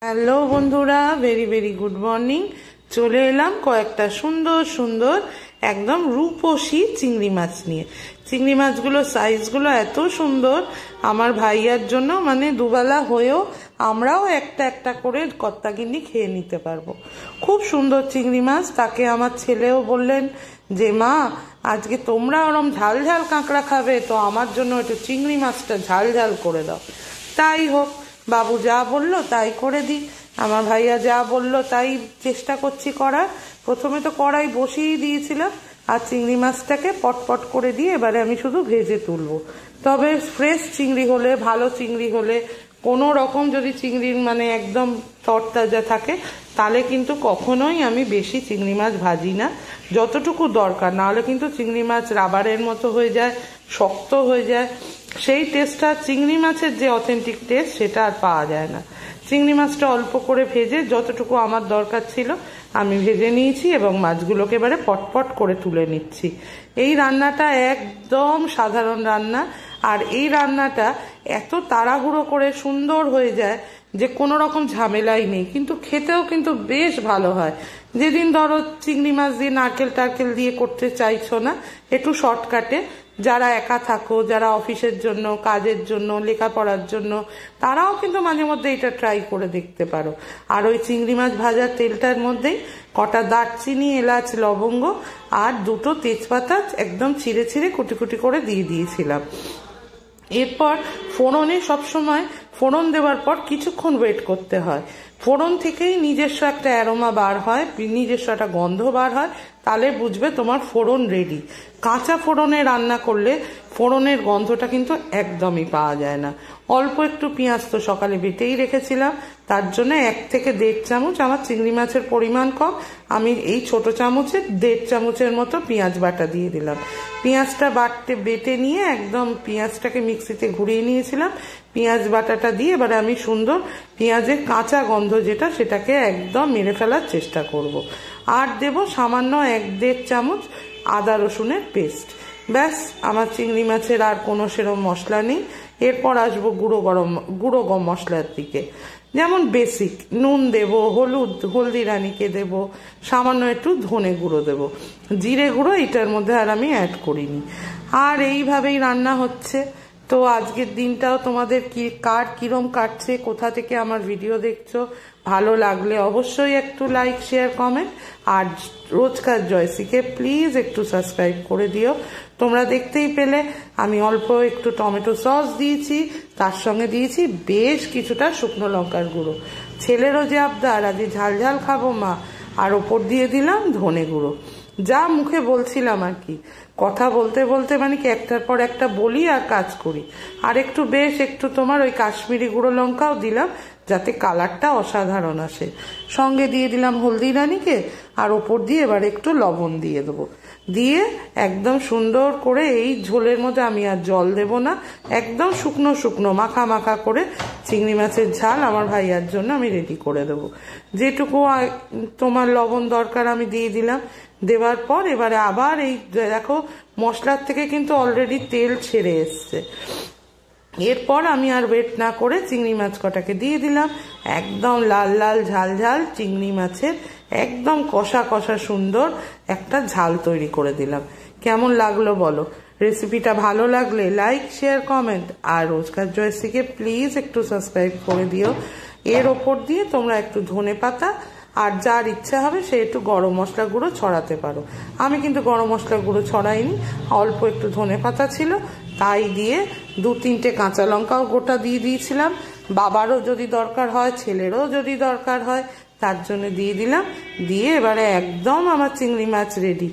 Hello বন্ধুরা, very very good morning. চলে এলাম কয়েকটা সুন্দর সুন্দর একদম রূপসী চিংড়ি মাছ নিয়ে। চিংড়ি মাছগুলো সাইজগুলো এত সুন্দর, আমার ভাইয়ার জন্য মানে দুবেলা হয়েও আমরাও একটা একটা করে কর্তাগিন্নি খেয়ে নিতে পারবো। খুব সুন্দর চিংড়ি মাছ। তাকে আমার ছেলেও বললেন যে মা, আজকে তোমরা ওরম ঝাল ঝাল কাঁকড়া খাবে, তো আমার জন্য একটু চিংড়ি মাছটা ঝাল ঝাল করে দাও। তাই হোক, বাবু যা বললো তাই করে দিই। আমার ভাইয়া যা বললো তাই চেষ্টা করছি করার। প্রথমে তো কড়াই বসিয়েই দিয়েছিলাম, আর চিংড়ি মাছটাকে পটপট করে দিয়ে এবারে আমি শুধু ভেজে তুলবো। তবে ফ্রেশ চিংড়ি হলে, ভালো চিংড়ি হলে, কোনো রকম যদি চিংড়ির মানে একদম তরতাজা থাকে, তাহলে কিন্তু কখনোই আমি বেশি চিংড়ি মাছ ভাজি না, যতটুকু দরকার। নাহলে কিন্তু চিংড়ি মাছ রাবারের মতো হয়ে যায়, শক্ত হয়ে যায়। সেই টেস্টটা, চিংড়ি মাছের যে অথেন্টিক টেস্ট, সেটা আর পাওয়া যায় না। চিংড়ি মাছটা অল্প করে ভেজে যতটুকু আমার দরকার ছিল আমি ভেজে নিয়েছি, এবং মাছগুলোকে এবারে পটপট করে তুলে নিচ্ছি। এই রান্নাটা একদম সাধারণ রান্না, আর এই রান্নাটা এত তাড়াহুড়ো করে সুন্দর হয়ে যায় যে কোনো রকম ঝামেলাই নেই, কিন্তু খেতেও কিন্তু বেশ ভালো হয়। যেদিন ধরো চিংড়ি মাছ দিয়ে নারকেল টারকেল দিয়ে করতে চাইছো না, একটু শর্টকাটে, যারা একা থাকো, যারা অফিসের জন্য, কাজের জন্য, লেখাপড়ার জন্য, তারাও কিন্তু মাঝে মধ্যে এটা ট্রাই করে দেখতে পারো। আর ওই চিংড়ি মাছ ভাজার তেলটার মধ্যেই কটা দারচিনি, এলাচ, লবঙ্গ আর দুটো তেজপাতা একদম ছিঁড়ে ছিঁড়ে কুটি কুটি করে দিয়ে দিয়েছিলাম। এরপর ফোড়নে সবসময় ফোড়ন দেওয়ার পর কিছুক্ষণ ওয়েট করতে হয়। ফোড়ন থেকেই নিজস্ব একটা অ্যারোমা বার হয়, নিজস্ব একটা গন্ধ বার হয়, তাহলে বুঝবে তোমার ফোড়ন রেডি। কাঁচা ফোড়নে রান্না করলে ফোড়নের গন্ধটা কিন্তু একদমই পাওয়া যায় না। অল্প একটু পেঁয়াজ তো সকালে বেটেই রেখেছিলাম, তার জন্য 1 থেকে 1.5 চামচ, আমার চিংড়ি মাছের পরিমাণ কম, আমি এই ছোট চামচের 1.5 চামচের মতো পেঁয়াজ বাটা দিয়ে দিলাম। পেঁয়াজটা বেটে নিয়ে একদম পেঁয়াজটাকে মিক্সিতে ঘুরিয়ে নিয়েছিলাম। পেঁয়াজ বাটাটা দিয়ে এবারে আমি সুন্দর পেঁয়াজের কাঁচা গন্ধ যেটা, সেটাকে একদম মেরে ফেলার চেষ্টা করব। আর দেব সামান্য 1-1.5 চামচ আদা রসুনের পেস্ট। ব্যাস, আমার চিংড়ি মাছের আর কোনো সেরকম মশলা নেই। এরপর আসবো গুঁড়ো গম মশলার দিকে। যেমন বেসিক নুন দেব, হলদি রানীকে দেব, সামান্য একটু ধনে গুঁড়ো দেব, জিরে গুঁড়ো এটার মধ্যে আর আমি অ্যাড করিনি। আর এইভাবেই রান্না হচ্ছে। তো আজকের দিনটাও তোমাদের কিরম কাটছে, কোথা থেকে আমার ভিডিও দেখছো, ভালো লাগলে অবশ্যই একটু লাইক, শেয়ার, কমেন্ট, আর রোজকার জয়সিকে প্লিজ একটু সাবস্ক্রাইব করে দিও। তোমরা দেখতেই পেলে আমি অল্প একটু টমেটো সস দিয়েছি, তার সঙ্গে দিয়েছি বেশ কিছুটা শুকনো লঙ্কার গুঁড়ো। ছেলেরও যে আবদার, আজ ঝাল ঝাল খাবো মা, আর ওপর দিয়ে দিলাম ধনে গুঁড়ো। যা মুখে বলছিলাম আর কি, কথা বলতে বলতে মানে কি একটার পর একটা বলি আর কাজ করি। আর একটু বেশ একটু তোমার ওই কাশ্মীরি গুঁড়ো লঙ্কাও দিলাম, যাতে কালারটা অসাধারণ আসে। সঙ্গে দিয়ে দিলাম হলদি রানীকে, আর ওপর দিয়ে এবার একটু লবণ দিয়ে দেবো। দিয়ে একদম সুন্দর করে এই ঝোলের মধ্যে আমি আর জল দেব না, একদম শুকনো শুকনো মাখা মাখা করে চিংড়ি মাছের ঝাল আমার ভাইয়ার জন্য আমি রেডি করে দেবো। যেটুকু তোমার লবণ দরকার আমি দিয়ে দিলাম। দেওয়ার পর এবারে আবার এই দেখো, মশলার থেকে কিন্তু অলরেডি তেল ছেড়ে এসছে। এরপর আমি আর ওয়েট না করে চিংড়ি মাছ কটাকে দিয়ে দিলাম। একদম লাল লাল ঝাল ঝাল চিংড়ি মাছের একদম কষা কষা সুন্দর একটা ঝাল তৈরি করে দিলাম। কেমন লাগলো বলো? রেসিপিটা ভালো লাগলে লাইক, শেয়ার, কমেন্ট, আর রোজকার জয়সিকে প্লিজ একটু সাবস্ক্রাইব করে দিও। এর ওপর দিয়ে তোমরা একটু ধনে পাতা, আর যার ইচ্ছা হবে সে একটু গরম মশলা গুঁড়ো ছড়াতে পারো। আমি কিন্তু গরম মশলা গুঁড়ো ছড়াইনি, অল্প একটু ধনে পাতা ছিল তাই দিয়ে 2-3টে কাঁচা লঙ্কাও গোটা দিয়ে দিয়েছিলাম। বাবারও যদি দরকার হয়, ছেলেরও যদি দরকার হয়, তার জন্য দিয়ে দিলাম। দিয়ে এবারে একদম আমার চিংড়ি মাছ রেডি।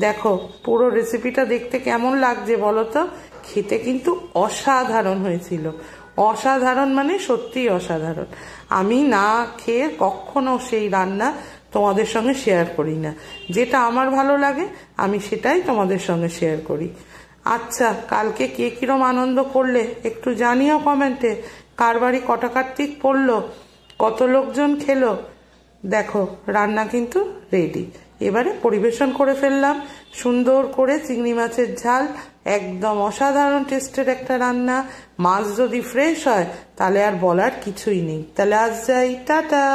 দেখো পুরো রেসিপিটা দেখতে কেমন লাগছে বলো তো? খেতে কিন্তু অসাধারণ হয়েছিল। অসাধারণ মানে সত্যিই অসাধারণ। আমি না খেয়ে কখনো সেই রান্না তোমাদের সঙ্গে শেয়ার করি না। যেটা আমার ভালো লাগে আমি সেটাই তোমাদের সঙ্গে শেয়ার করি। আচ্ছা, কালকে কে কিরম আনন্দ করলে একটু জানিও কমেন্টে। কার বাড়ি কটা কার্তিক পড়লো, কত লোকজন খেলো। দেখো রান্না কিন্তু রেডি। এবারে পরিবেশন করে ফেললাম সুন্দর করে চিংড়ি মাছের ঝাল। একদম অসাধারণ টেস্টের একটা রান্না। মাছ যদি ফ্রেশ হয় তাহলে আর বলার কিছুই নেই। তাহলে আজ যাই, টাটা।